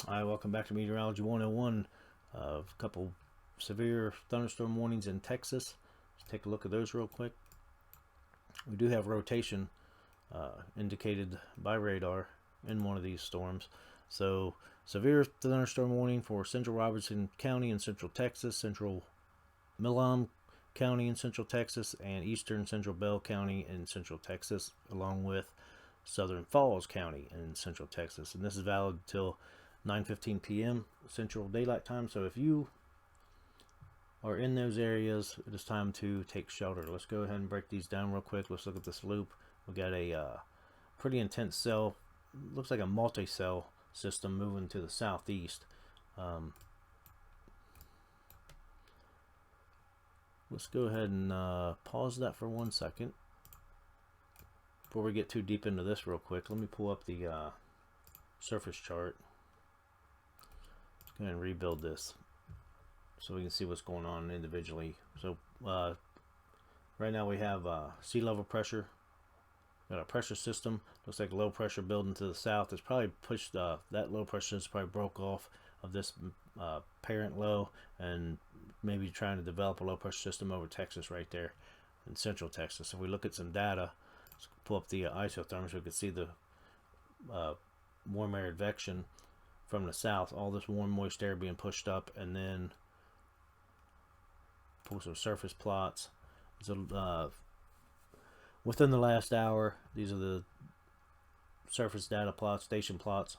Hi, welcome back to Meteorology 101. A couple severe thunderstorm warnings in Texas. Let's take a look at those real quick. We do have rotation indicated by radar in one of these storms. So, severe thunderstorm warning for central Robertson County in central Texas, central Milam County in central Texas, and eastern central Bell County in central Texas, along with Southern Falls County in central Texas. And this is valid until 9:15 p.m. Central Daylight Time. So if you are in those areas, it is time to take shelter. Let's go ahead and break these down real quick. Let's look at this loop. We got a pretty intense cell. Looks like a multi-cell system moving to the southeast. Um, let's go ahead and pause that for 1 second before we get too deep into this real quick. Let me pull up the surface chart. Let's go ahead and rebuild this so we can see what's going on individually. So right now we have sea level pressure. Got a pressure system. Looks like low pressure building to the south. It's probably pushed that low pressure is probably broke off of this parent low and maybe trying to develop a low pressure system over Texas right there in central Texas. If we look at some data, let's pull up the isotherms so we can see the warm air advection from the south. All this warm moist air being pushed up, and then pull some surface plots. So within the last hour, these are the surface data plots, station plots.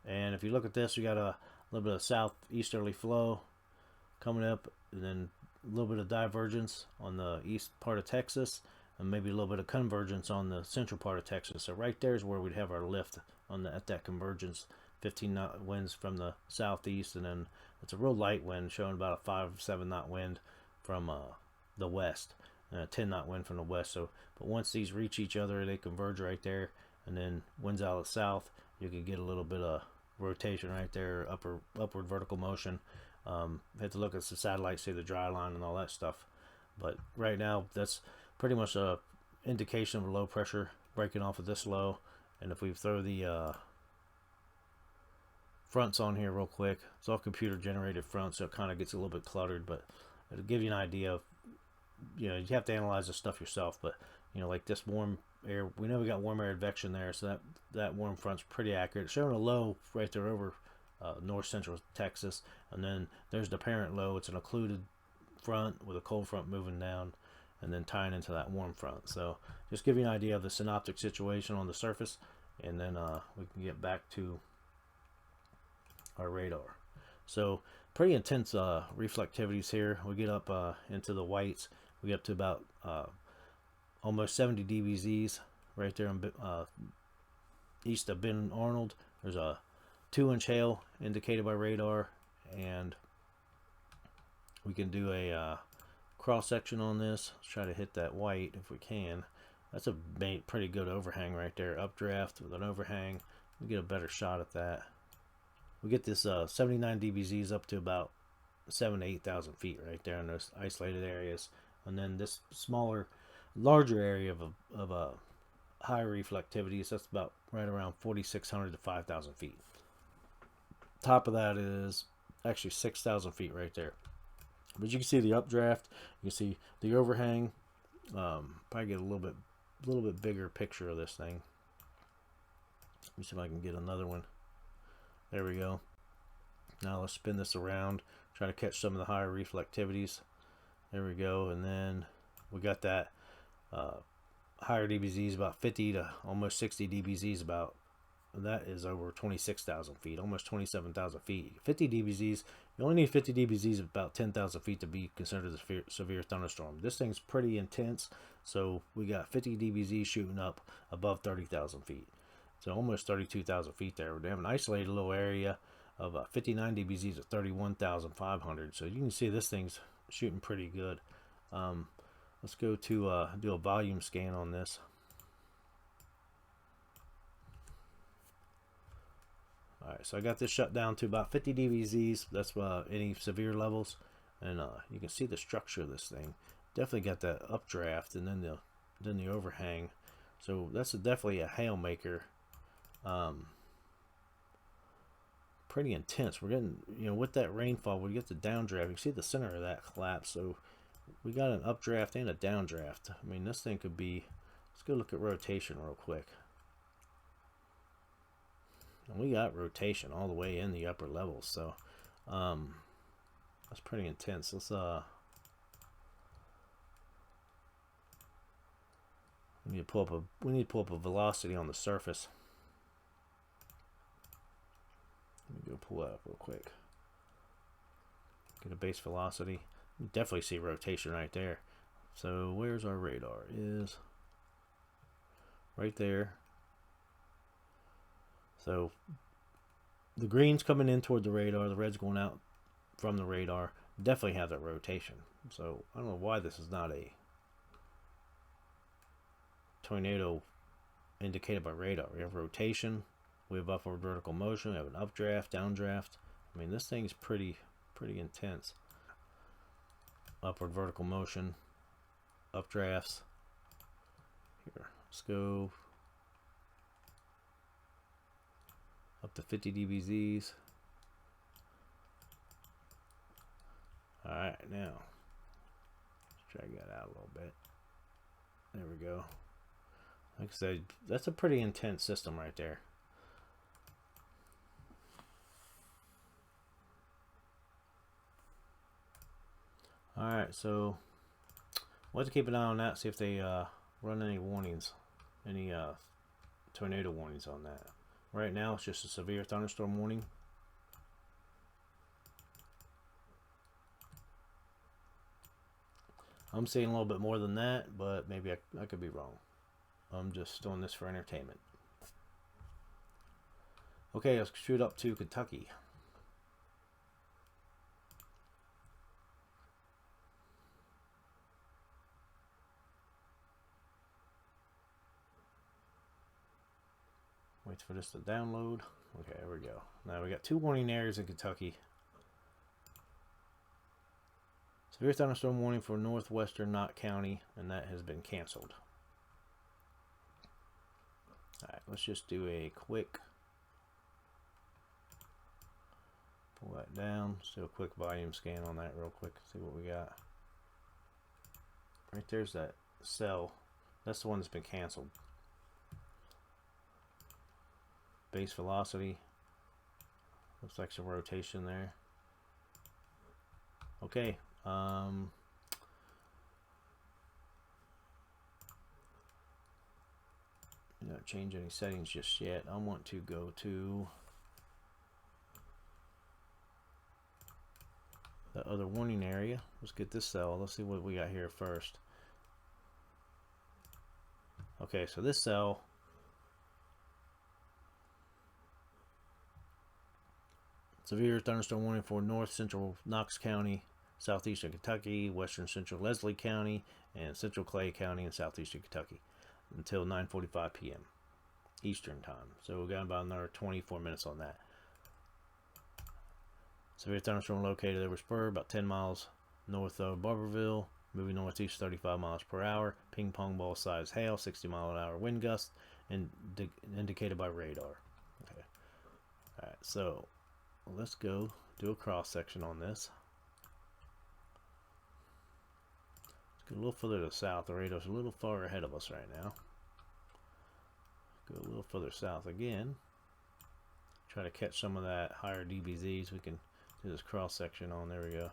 And if you look at this, we got a little bit of southeasterly flow coming up, and then a little bit of divergence on the east part of Texas, and maybe a little bit of convergence on the central part of Texas. So right there is where we'd have our lift at that convergence. 15 knot winds from the southeast, and then it's a real light wind showing about a 5-7 knot wind from the west, and a 10 knot wind from the west. So, but once these reach each other, they converge right there, and then winds out of the south, you can get a little bit of rotation right there, upward vertical motion. Have to look at the satellites, see the dry line and all that stuff. But right now, that's pretty much a indication of a low pressure breaking off of this low. And if we throw the fronts on here real quick, it's all computer generated fronts, so it kind of gets a little bit cluttered, but it'll give you an idea of, you have to analyze this stuff yourself. But like this warm air, we know we got warm air advection there, so that warm front's pretty accurate. It's showing a low right there over north central Texas, and then there's the parent low. It's an occluded front with a cold front moving down and then tying into that warm front. So just give you an idea of the synoptic situation on the surface, and then we can get back to our radar. So pretty intense reflectivities here. We get up into the whites. We get up to about almost 70 dBZs right there in east of Ben Arnold. There's a 2-inch hail indicated by radar, and we can do a cross section on this. Let's try to hit that white if we can. That's a pretty good overhang right there. Updraft with an overhang. We get a better shot at that. We get this 79 dBZs up to about 7,000 to 8,000 feet right there in those isolated areas, and then this larger area of a high reflectivity, so that's about right around 4,600 to 5,000 feet. Top of that is actually 6,000 feet right there. But you can see the updraft, you can see the overhang. Probably get a little bit bigger picture of this thing. Let me see if I can get another one. There we go. Now let's spin this around, try to catch some of the higher reflectivities. There we go, and then we got that higher dBZs, about 50 to almost 60 dBZs, about that is over 26,000 feet, almost 27,000 feet. 50 dBZs, you only need 50 dBZs about 10,000 feet to be considered a severe thunderstorm. This thing's pretty intense, so we got 50 dBZs shooting up above 30,000 feet. So almost 32,000 feet there. We have an isolated little area of 59 dBZs at 31,500. So you can see this thing's shooting pretty good. Let's go to do a volume scan on this. Alright, so I got this shut down to about 50 dBZs. That's any severe levels. And you can see the structure of this thing. Definitely got that updraft and then the overhang. So that's definitely a hail maker. pretty intense. We're getting, you know, with that rainfall, we get the downdraft. You can see the center of that collapse. So we got an updraft and a downdraft. I mean, this thing could be, let's go look at rotation real quick. And we got rotation all the way in the upper levels. So that's pretty intense. Let's we need to pull up a velocity on the surface. Let me go pull that up real quick. Get a base velocity. You definitely see rotation right there. So where's our radar? Is right there. So the green's coming in toward the radar, the red's going out from the radar. Definitely have that rotation. So I don't know why this is not a tornado indicated by radar. We have rotation, we have upward vertical motion, we have an updraft, downdraft. I mean, this thing's pretty intense. Upward vertical motion, updrafts. Here, let's go up to 50 dBz's. Alright, now let's drag that out a little bit. There we go. Like I said, that's a pretty intense system right there. Alright, so we'll have to keep an eye on that, see if they run any warnings, any tornado warnings on that. Right now, it's just a severe thunderstorm warning. I'm seeing a little bit more than that, but maybe I could be wrong. I'm just doing this for entertainment. Okay, let's shoot up to Kentucky. Wait for this to download. Okay, there we go. Now we got 2 warning areas in Kentucky. Severe thunderstorm warning for northwestern Knott County, and that has been canceled. Alright, let's just do a quick pull that down. Let's do a quick volume scan on that real quick. See what we got. Right there's that cell. That's the one that's been canceled. Base velocity. Looks like some rotation there. Okay. Not change any settings just yet. I want to go to the other warning area. Let's get this cell. Let's see what we got here first. Okay, so this cell, severe thunderstorm warning for north central Knox County, southeastern Kentucky, western central Leslie County, and central Clay County in southeastern Kentucky until 9:45 p.m. Eastern time. So we've got about another 24 minutes on that. Severe thunderstorm located over Spur, about 10 miles north of Barberville, moving northeast 35 miles per hour. Ping pong ball size hail, 60 mile an hour wind gust, and indicated by radar. Okay. All right. So let's go do a cross section on this. Let's go a little further to the south. The radar's a little far ahead of us right now. Go a little further south again. Try to catch some of that higher DBZs. We can do this cross section on. There we go.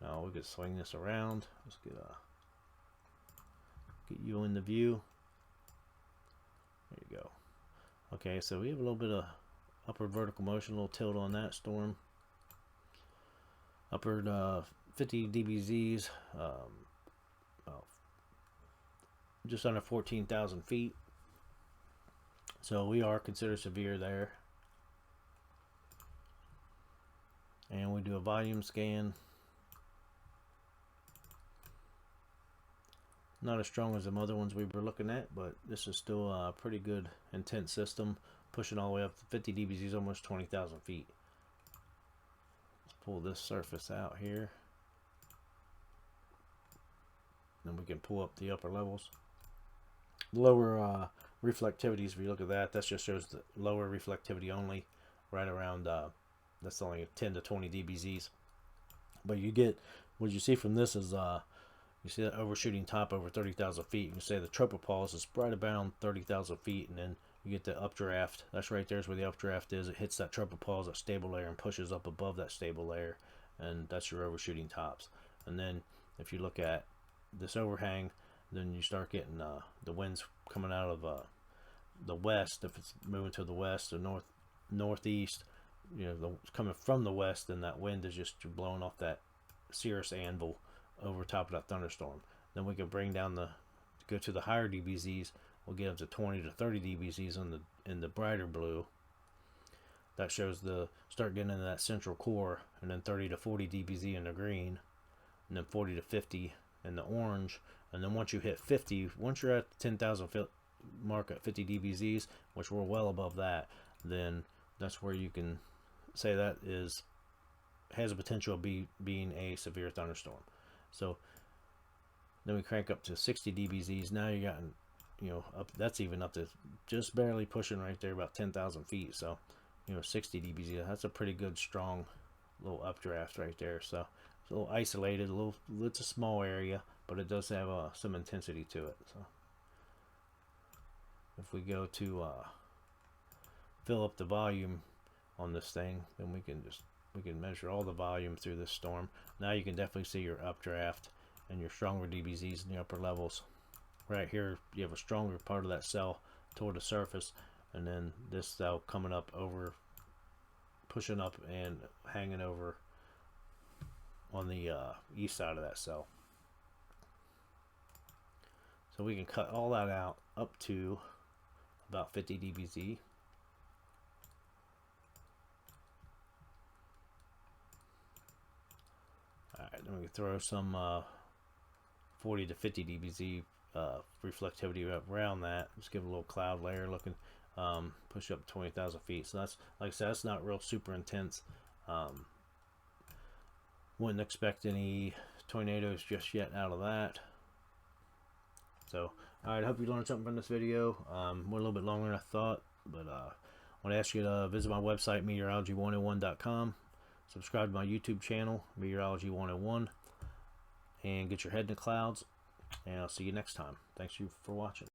Now we could swing this around. Let's get you in the view. There you go. Okay, so we have a little bit of upward vertical motion, a little tilt on that storm. Upward 50 dBz's, just under 14,000 feet. So we are considered severe there. And we do a volume scan. Not as strong as the other ones we were looking at, but this is still a pretty good intense system, pushing all the way up to 50 dBz's, almost 20,000 feet. Let's pull this surface out here. Then we can pull up the upper levels. Lower reflectivities, if you look at that, that just shows the lower reflectivity only, right around that's only 10 to 20 dBZs. But you get, what you see from this is you see that overshooting top over 30,000 feet. You can say the tropopause is right about 30,000 feet, and then you get the updraft. That's right there's where the updraft is. It hits that tropopause, that stable layer, and pushes up above that stable layer, and that's your overshooting tops. And then if you look at this overhang, then you start getting the winds coming out of the west. If it's moving to the west or northeast, you know, coming from the west, then that wind is just blowing off that cirrus anvil over top of that thunderstorm. Then we can bring down go to the higher dBZs. We'll get up to 20 to 30 dBZs in the brighter blue. That shows start getting into that central core, and then 30 to 40 dBz in the green, and then 40 to 50 in the orange. And then once you hit 50, once you're at the 10,000 mark at 50 dBZs, which we're well above that, then that's where you can say that has a potential of being a severe thunderstorm. So then we crank up to 60 dBZs. Now you got, you know, that's even up to just barely pushing right there about 10,000 feet. So, you know, 60 dBz, that's a pretty good strong little updraft right there. So it's a little isolated, it's a small area, but it does have some intensity to it. So if we go to fill up the volume on this thing, then we can measure all the volume through this storm. Now you can definitely see your updraft and your stronger dBZs in the upper levels. Right here you have a stronger part of that cell toward the surface, and then this cell coming up over, pushing up and hanging over on the east side of that cell. So we can cut all that out up to about 50 dBz. Alright, then we can throw some 40 to 50 dBz reflectivity around that. Just give it a little cloud layer looking, push up 20,000 feet. So that's, like I said, that's not real super intense. Wouldn't expect any tornadoes just yet out of that. So, alright, I hope you learned something from this video. Went a little bit longer than I thought, but I want to ask you to visit my website, meteorology101.com. Subscribe to my YouTube channel, Meteorology 101, and get your head in the clouds. And I'll see you next time. Thanks you for watching.